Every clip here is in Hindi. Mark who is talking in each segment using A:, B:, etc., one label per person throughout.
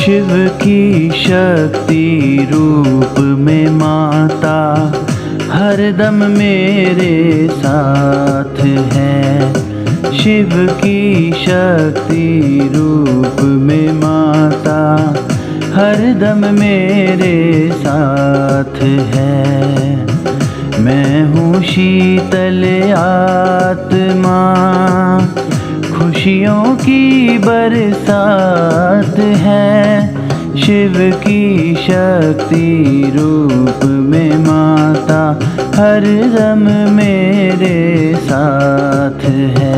A: शिव की शक्ति रूप में माता हरदम मेरे साथ है। शिव की शक्ति रूप में माता हरदम मेरे साथ है। मैं हूँ शीतल आत्मा, खुशियों की बरसात है। शिव की शक्ति रूप में माता हरदम मेरे साथ है।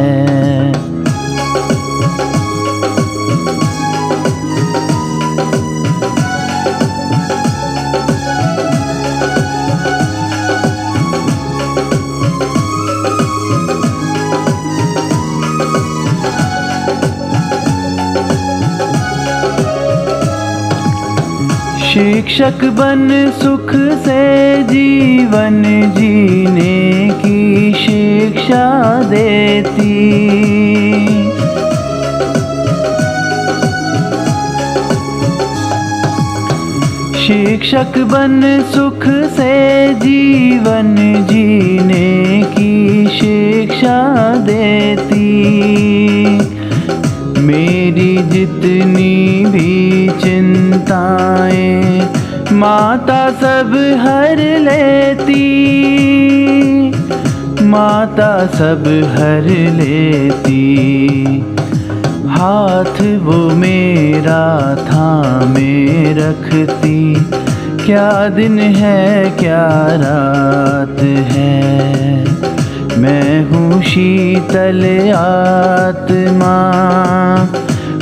A: शिक्षक बन सुख से जीवन जीने की शिक्षा देती। शिक्षक बन सुख से जीवन जीने की शिक्षा देती। मेरी जितनी भी चिंताएं माता सब हर लेती। माता सब हर लेती। हाथ वो मेरा थामे रखती। क्या दिन है क्या रात है। मैं हूँ शीतल आत्मा,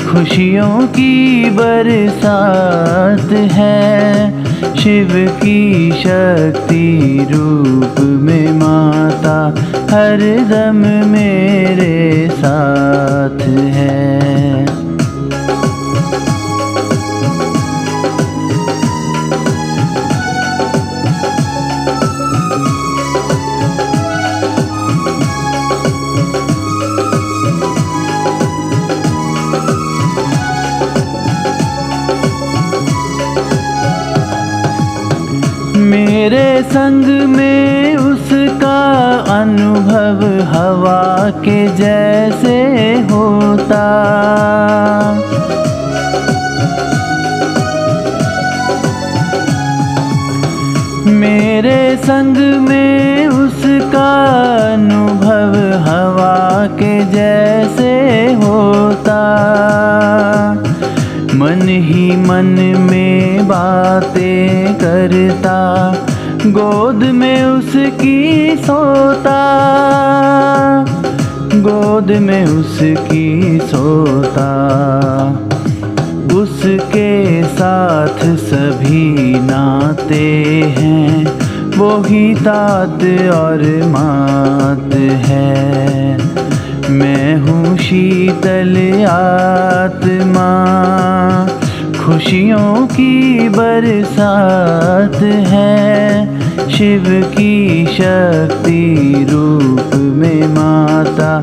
A: खुशियों की बरसात है। शिव की शक्ति रूप में माता हरदम मेरे साथ है। मेरे संग में उसका अनुभव हवा के जैसे होता। मेरे संग में उसका अनुभव हवा के जैसे होता। मन ही मन में बातें करता, गोद में उसकी सोता। गोद में उसकी सोता। उसके साथ सभी नाते हैं, वो ही तात और मात है। मैं हूँ शीतल आत्मा, खुशियों की बरसात है। शिव की शक्ति रूप में माता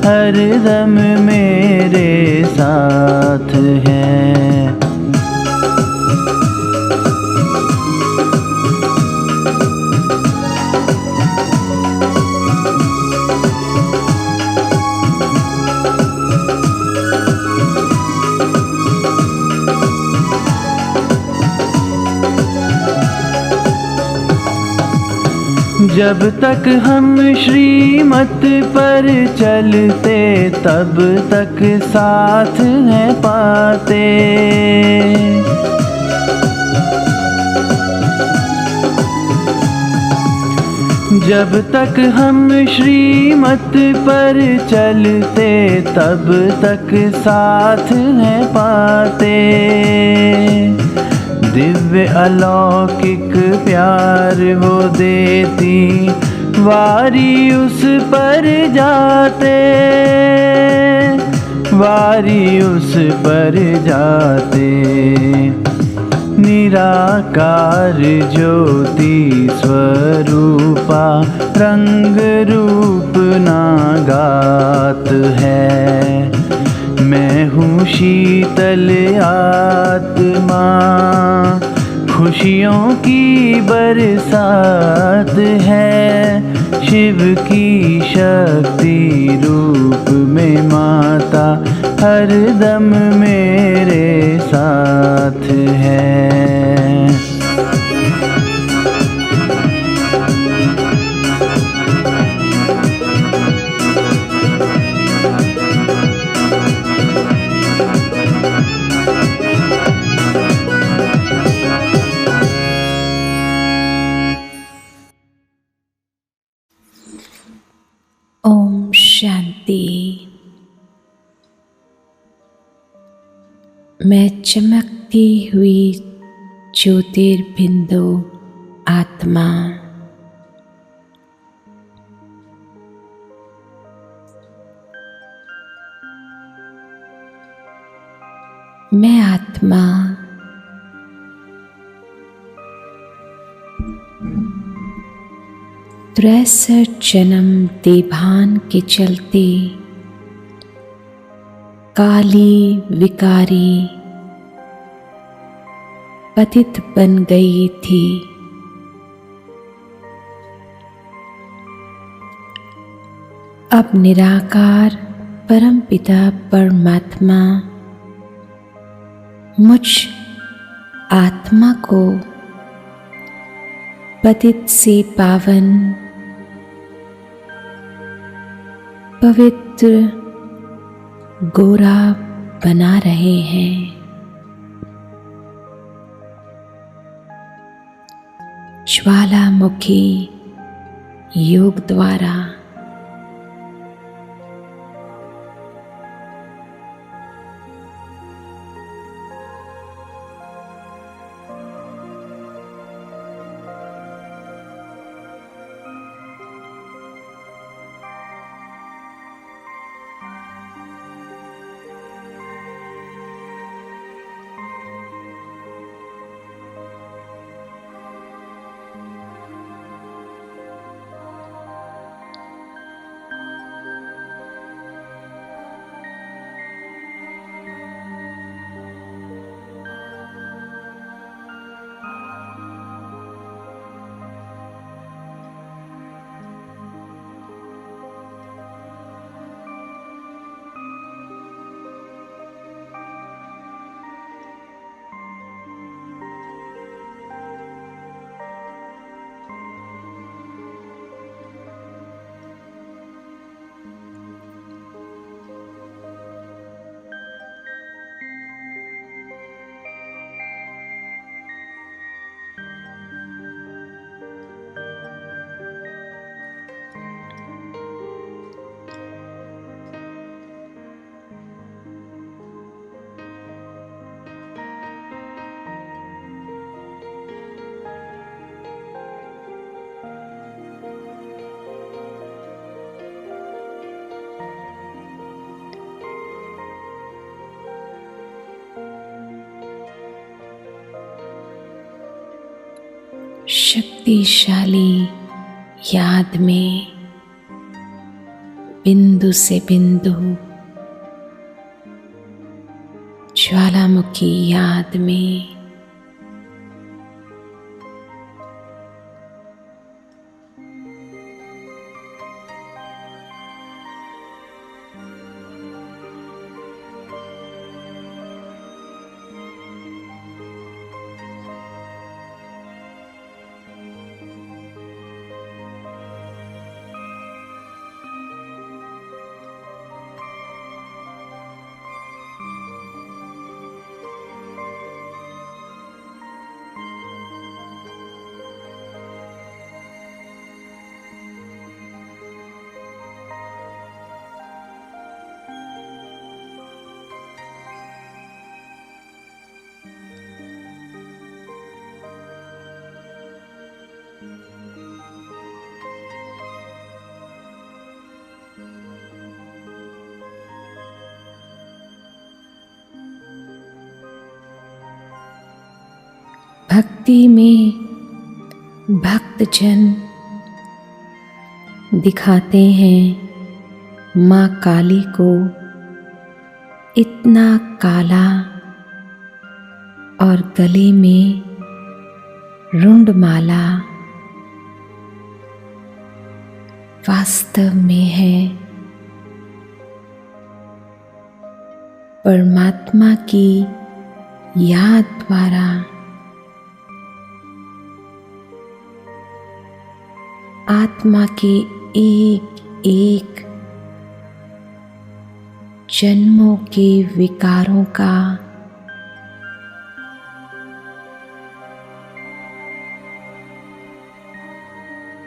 A: हरदम मेरे साथ है। जब तक हम श्रीमत पर चलते तब तक साथ हैं पाते। जब तक हम श्रीमत पर चलते तब तक साथ हैं पाते। दिव्य अलौकिक प्यार वो देती, वारी उस पर जाते। वारी उस पर जाते। निराकार ज्योति स्वरूपा, रंग रूप नागात है। मैं हूँ शीतल आत्मा, खुशियों की बरसात है। शिव की शक्ति रूप में माता हरदम मेरे साथ है।
B: ओम शांति। मैं चमकती हुई ज्योतिर्बिंदु आत्मा, मैं आत्मा त्रैसठ जन्म देभान के चलते काली विकारी पतित बन गई थी। अब निराकार परमपिता परमात्मा मुझ आत्मा को पतित से पावन पवित्र गोरा बना रहे हैं। ज्वालामुखी योग द्वारा शक्तिशाली याद में बिंदु से बिंदु, ज्वालामुखी याद में भक्ति में भक्तजन दिखाते हैं माँ काली को इतना काला और गले में रुंडमाला वास्तव में है परमात्मा की याद द्वारा आत्मा के एक एक जन्मों के विकारों का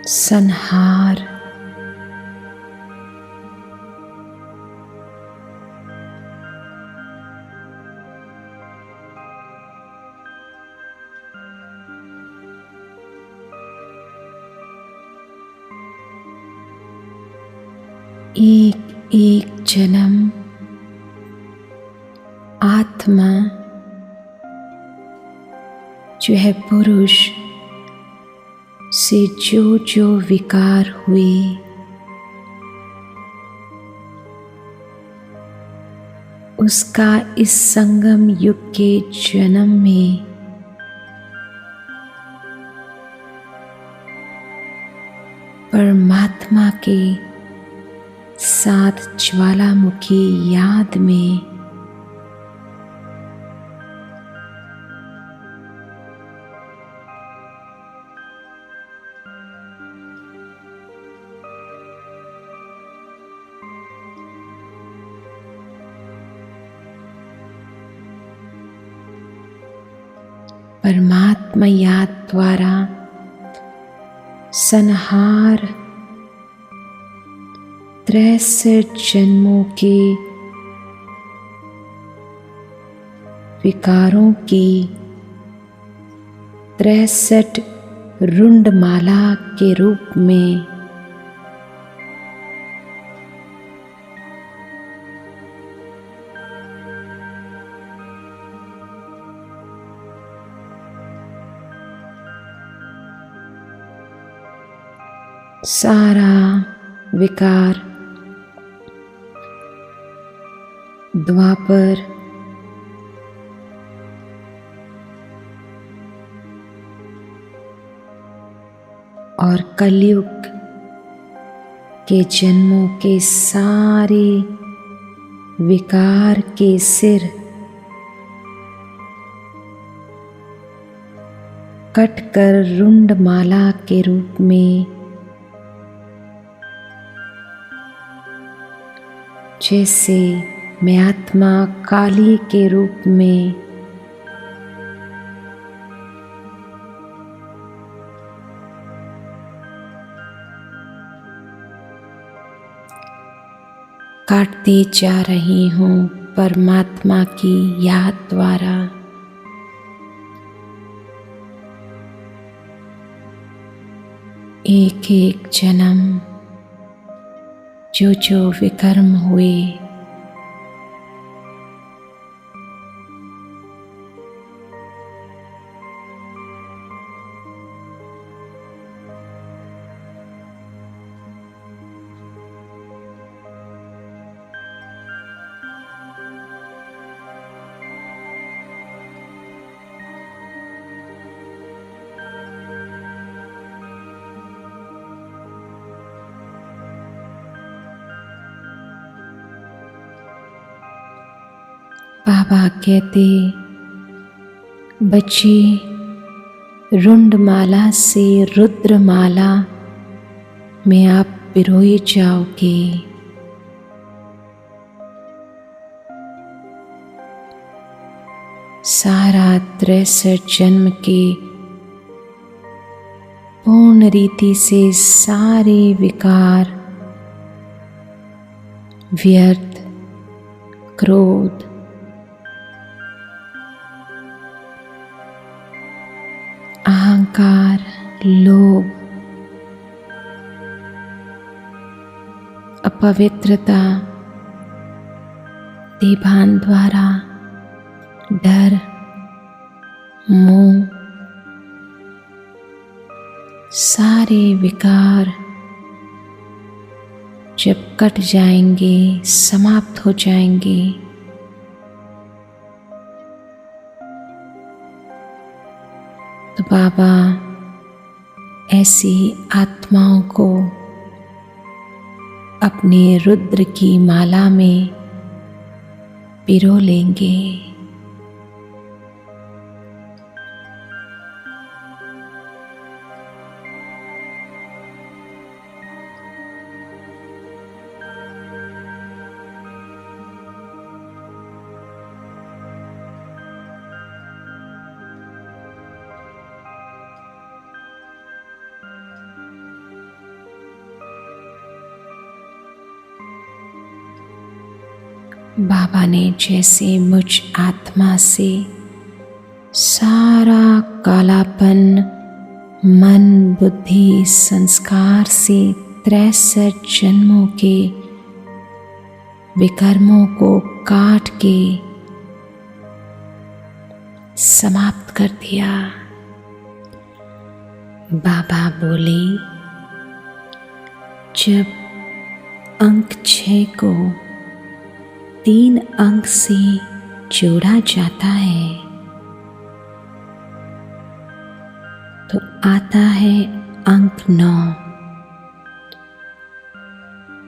B: संहार एक एक जन्म आत्मा जो है पुरुष से जो जो विकार हुए उसका इस संगम युग के जन्म में परमात्मा के साथ ज्वालामुखी याद में परमात्मा याद द्वारा संहार 63 जन्मों के विकारों की 63 रुंडमाला के रूप में सारा विकार द्वापर और कलयुग के जन्मों के सारे विकार के सिर कटकर रुंडमाला के रूप में जैसे मैं आत्मा काली के रूप में काटती जा रही हूँ परमात्मा की याद द्वारा। एक एक जन्म जो जो विकर्म हुए बाबा कहते बच्चे रुंडमाला से रुद्रमाला में आप पिरोए जाओगे। सारा 63 जन्म के पूर्ण रीति से सारे विकार व्यर्थ क्रोध अहंकार लोभ अपवित्रता देभान द्वारा डर मोह सारे विकार जब कट जाएंगे समाप्त हो जाएंगे बाबा ऐसी आत्माओं को अपने रुद्र की माला में पिरो लेंगे। बाबा ने जैसे मुझ आत्मा से सारा कालापन मन बुद्धि संस्कार से 63 जन्मों के विकर्मों को काट के समाप्त कर दिया। बाबा बोले, जब अंक 6 को 3 अंक से जोड़ा जाता है तो आता है अंक 9,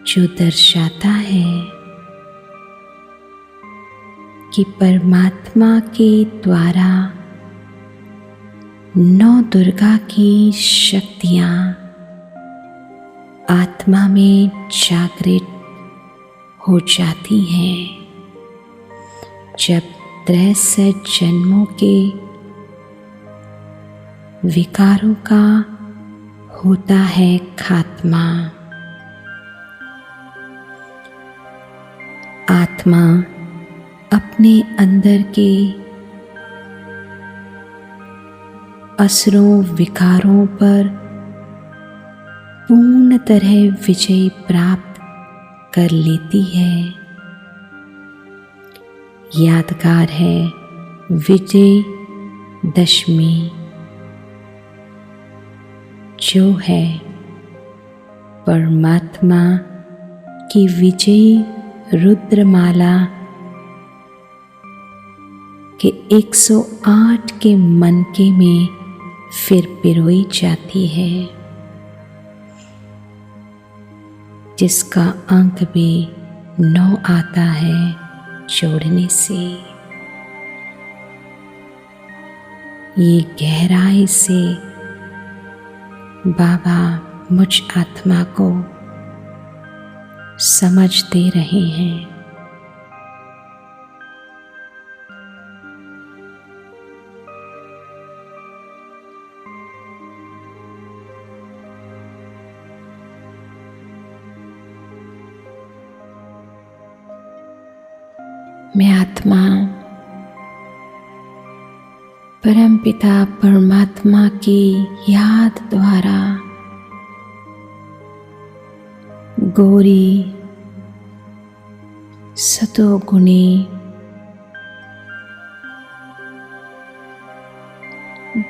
B: जो दर्शाता है कि परमात्मा के द्वारा 9 दुर्गा की शक्तियाँ आत्मा में जागृत हो जाती हैं। जब 63 जन्मों के विकारों का होता है खात्मा, आत्मा अपने अंदर के असुरों विकारों पर पूर्ण तरह विजय प्राप्त कर लेती है। यादगार है विजय दशमी, जो है परमात्मा की विजयी रुद्रमाला के 108 के मनके में फिर पिरोई जाती है, जिसका अंक भी 9 आता है जोड़ने से। ये गहराई से बाबा मुझ आत्मा को समझ दे रहे हैं। मैं आत्मा परमपिता परमात्मा की याद द्वारा गौरी सतोगुणी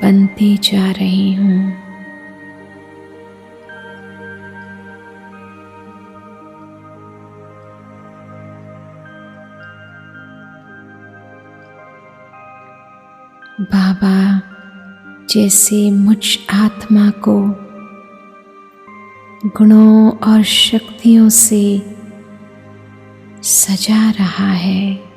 B: बनते जा रही हूँ। बाबा जैसे मुझ आत्मा को गुणों और शक्तियों से सजा रहा है,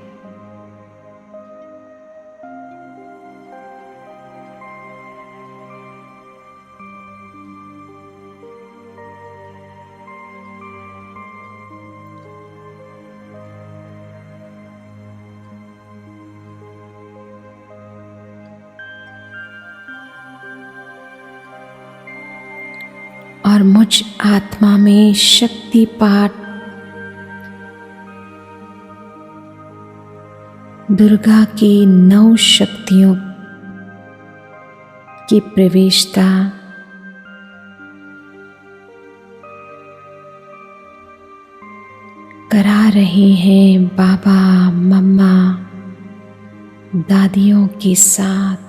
B: और मुझ आत्मा में शक्ति पाठ दुर्गा की 9 शक्तियों की प्रवेशता करा रहे हैं बाबा मम्मा दादियों के साथ।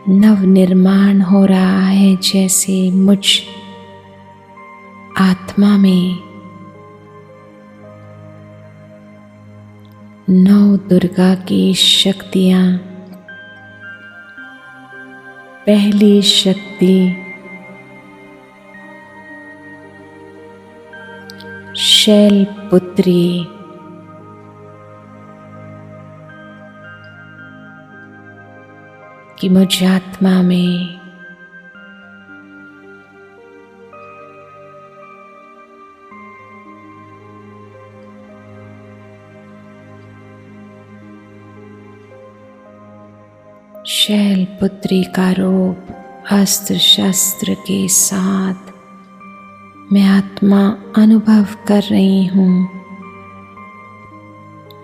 B: नव निर्माण हो रहा है जैसे मुझ आत्मा में नौ दुर्गा की शक्तियाँ। पहली शक्ति शैलपुत्री। कि मुझ आत्मा में शैलपुत्री का रूप अस्त्र शस्त्र के साथ मैं आत्मा अनुभव कर रही हूँ।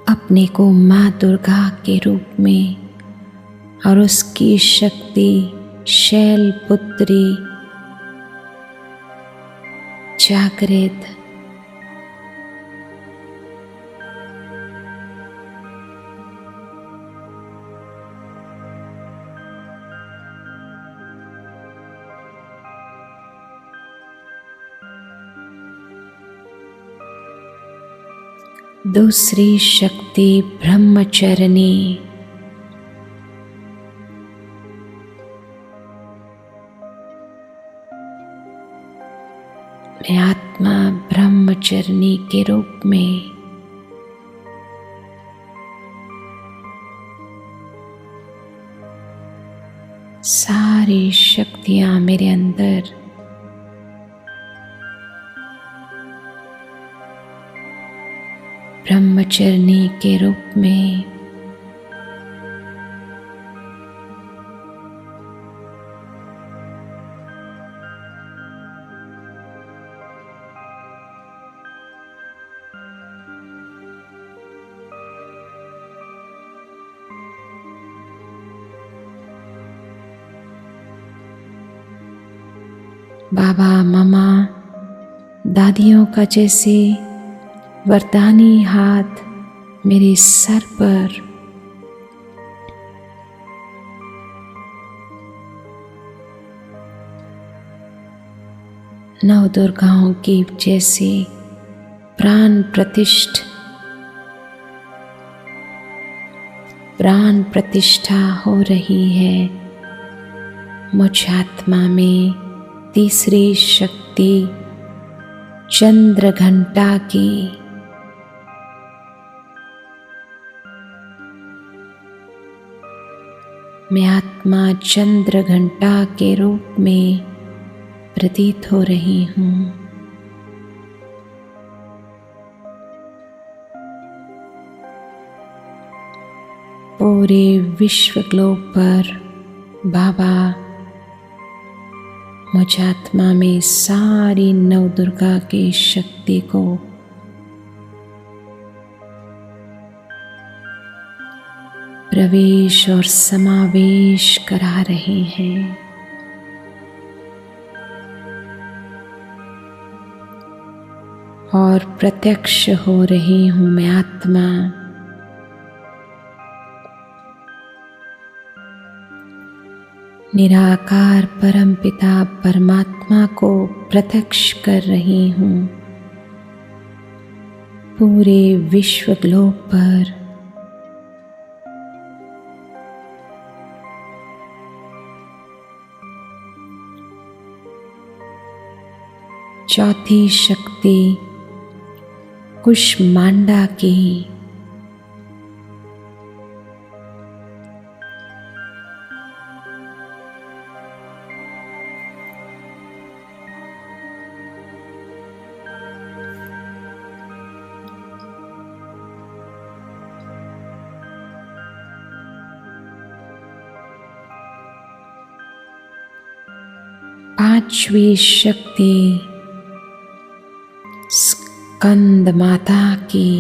B: अपने को माँ दुर्गा के रूप में और उसकी शक्ति शैलपुत्री जागृत। दूसरी शक्ति ब्रह्मचरणी। मैं आत्मा ब्रह्मचरणी के रूप में सारी शक्तियाँ मेरे अंदर ब्रह्मचरणी के रूप में बाबा मामा दादियों का जैसे वरदानी हाथ मेरे सर पर नव दुर्गाओं की जैसे प्राण प्रतिष्ठा हो रही है। मुझ आत्मा में तीसरी शक्ति चंद्र घंटा की। मैं आत्मा चंद्र घंटा के रूप में प्रतीत हो रही हूँ। पूरे विश्व ग्लोब पर बाबा मुझ आत्मा में सारी नव दुर्गा की शक्ति को प्रवेश और समावेश करा रहे हैं। और प्रत्यक्ष हो रही हूँ मैं आत्मा निराकार परमपिता परमात्मा को प्रत्यक्ष कर रही हूँ। पूरे विश्व ग्लोब पर चौथी शक्ति कुष्मांडा की। पांचवी शक्ति स्कंद माता की।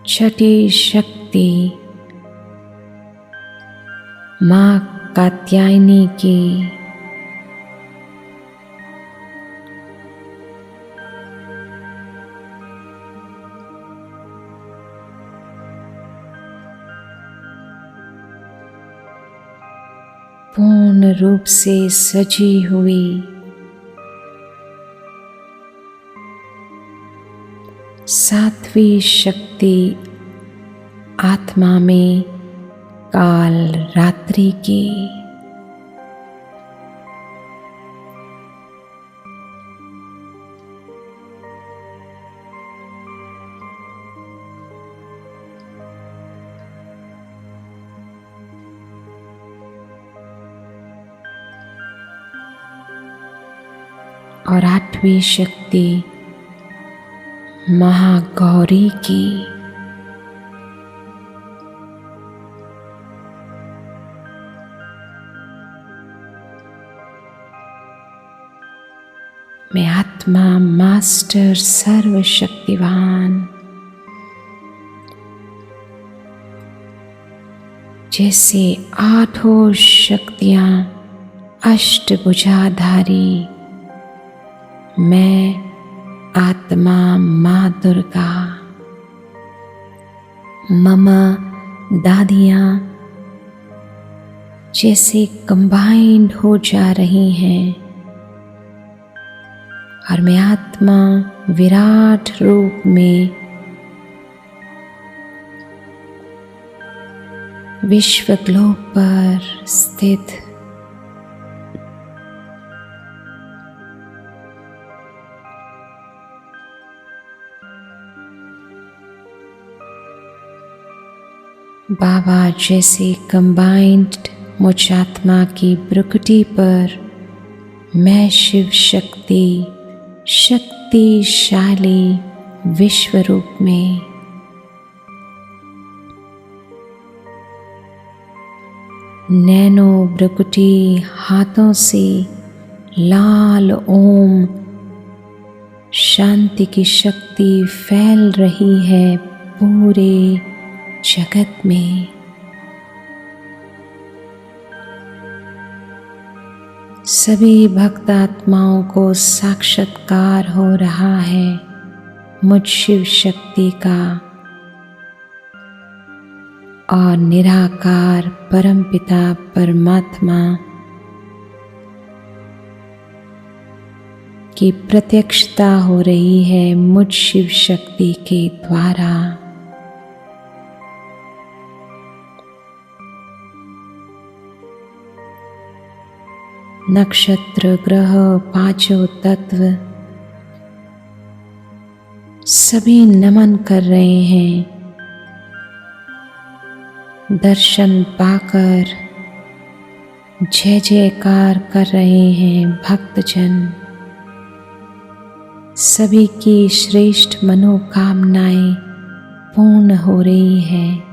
B: छठी शक्ति माँ कात्यायनी की। पूर्ण रूप से सजी हुई सात्विक शक्ति आत्मा में काल रात्रि की और आठवीं शक्ति महागौरी की मैं आत्मा मास्टर सर्वशक्तिवान जैसे आठों शक्तियां अष्टभुजाधारी मैं आत्मा माँ दुर्गा ममा दादियाँ जैसे कंबाइंड हो जा रही हैं और मैं आत्मा विराट रूप में विश्व ग्लोब पर स्थित बाबा जैसे कंबाइंड मुझ आत्मा की ब्रुकुटी पर मैं शिव शक्ति शक्तिशाली विश्व रूप में नैनो ब्रुकुटी हाथों से लाल ओम शांति की शक्ति फैल रही है पूरे जगत में। सभी भक्त आत्माओं को साक्षात्कार हो रहा है मुझ शिव शक्ति का और निराकार परमपिता परमात्मा की प्रत्यक्षता हो रही है मुझ शिव शक्ति के द्वारा। नक्षत्र ग्रह पांचों तत्व सभी नमन कर रहे हैं। दर्शन पाकर जय जयकार कर रहे हैं भक्तजन। सभी की श्रेष्ठ मनोकामनाएं पूर्ण हो रही है।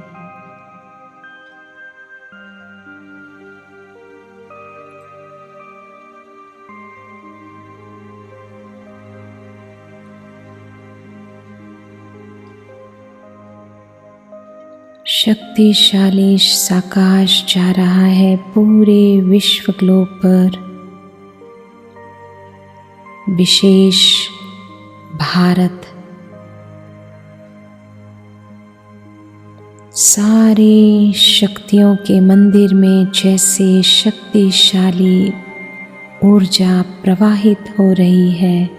B: शक्तिशाली आकाश जा रहा है पूरे विश्व ग्लोब पर। विशेष भारत सारी शक्तियों के मंदिर में जैसे शक्तिशाली ऊर्जा प्रवाहित हो रही है।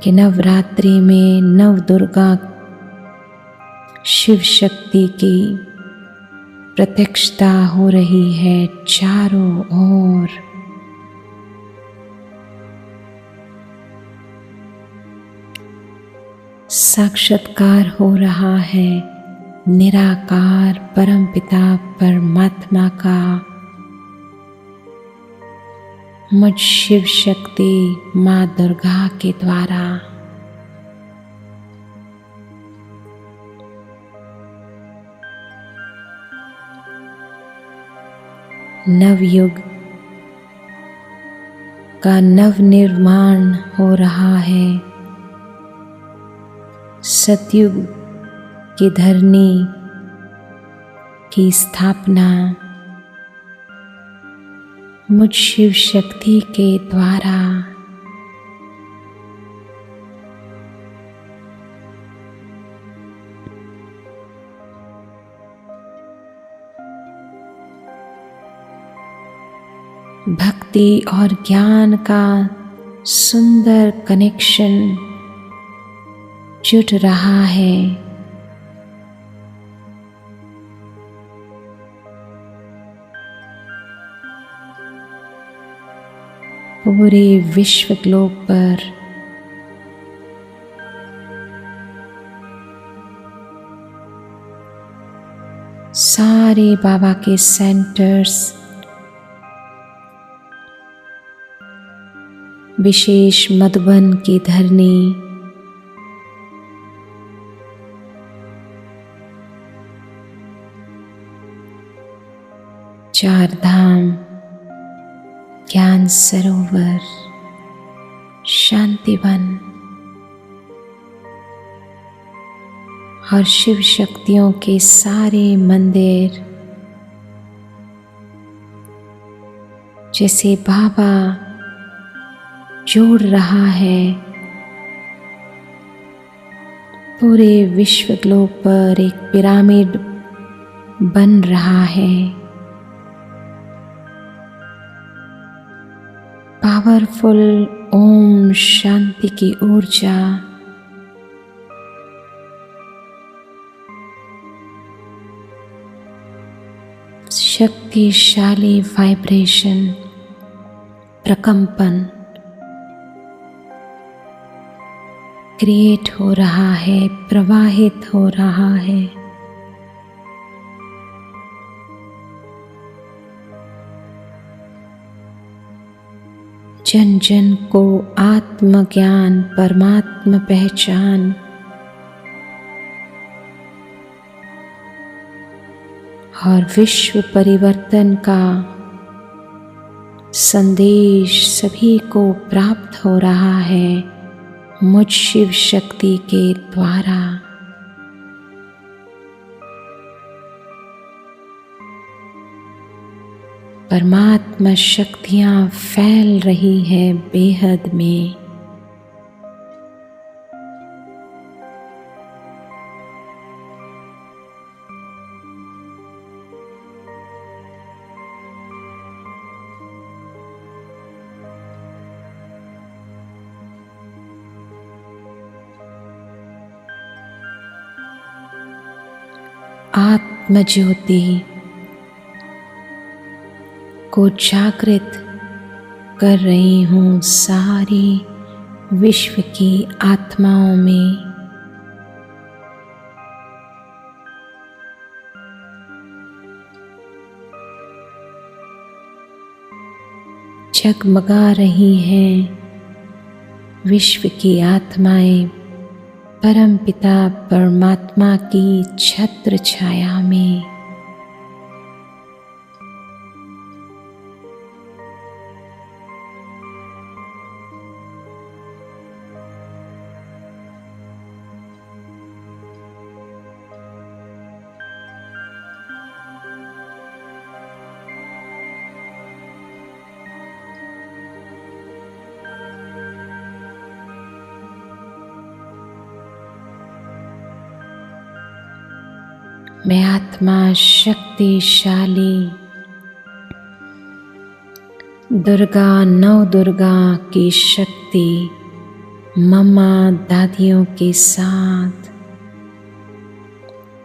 B: कि नवरात्रि में नव दुर्गा शिव शक्ति की प्रत्यक्षता हो रही है चारों ओर। साक्षात्कार हो रहा है निराकार परमपिता परमात्मा का मुझ शिव शक्ति माँ दुर्गा के द्वारा। नवयुग का नवनिर्माण हो रहा है। सतयुग की धरनी की स्थापना मुझ शिव शक्ति के द्वारा। भक्ति और ज्ञान का सुंदर कनेक्शन जुड़ रहा है। पूरे विश्व ग्लोब पर सारे बाबा के सेंटर्स विशेष मधुबन की धरनी चार धाम, ज्ञान सरोवर, शांतिवन और शिव शक्तियों के सारे मंदिर जैसे बाबा जोड़ रहा है। पूरे विश्व ग्लोब पर एक पिरामिड बन रहा है। पावरफुल ओम शांति की ऊर्जा शक्तिशाली वाइब्रेशन प्रकंपन क्रिएट हो रहा है, प्रवाहित हो रहा है। जन जन को आत्मज्ञान, परमात्म पहचान और विश्व परिवर्तन का संदेश सभी को प्राप्त हो रहा है मुझ शिव शक्ति के द्वारा। परमात्मा शक्तियां फैल रही है बेहद में। आत्म ज्योति को जागृत कर रही हूँ सारी विश्व की आत्माओं में। जगमगा रही हैं विश्व की आत्माएं परमपिता परमात्मा की छत्र छाया में। मैं आत्मा शक्तिशाली दुर्गा नव दुर्गा की शक्ति मम्मा दादियों के साथ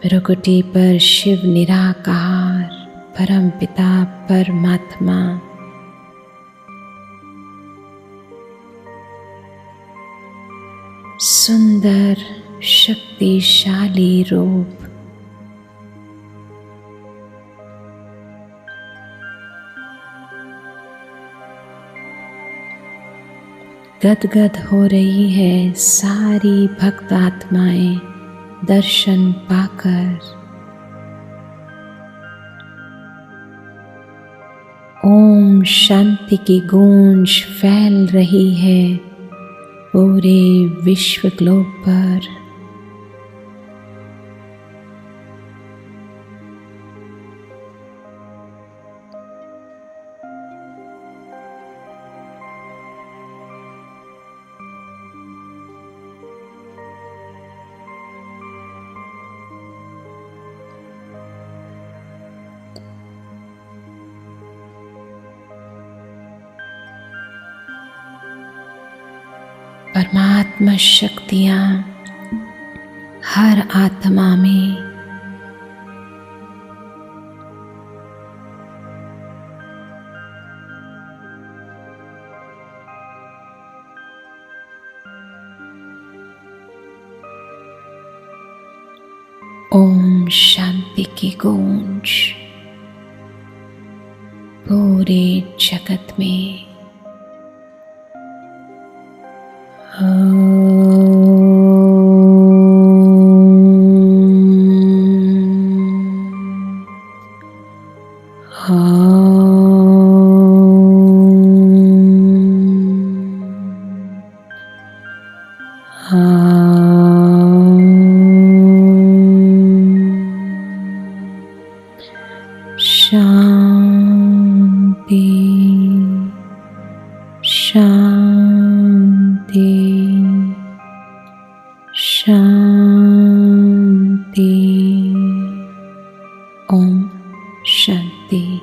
B: भ्रुकुटी पर शिव निराकार परमपिता परमात्मा सुंदर शक्तिशाली रूप गदगद हो रही है सारी भक्त आत्माएं दर्शन पाकर। ओम शांति की गूंज फैल रही है पूरे विश्व ग्लोब पर। परमात्मा शक्तियाँ हर आत्मा में ओम शांति की गूंज पूरे जगत में। शांति शांति शांति। ओम शांति।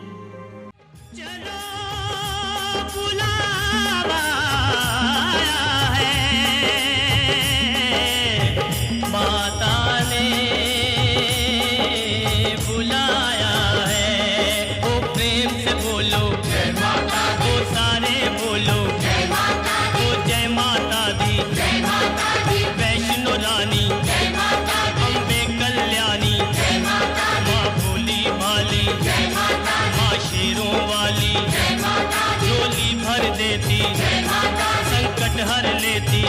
C: झोली भर देती, संकट हर लेती।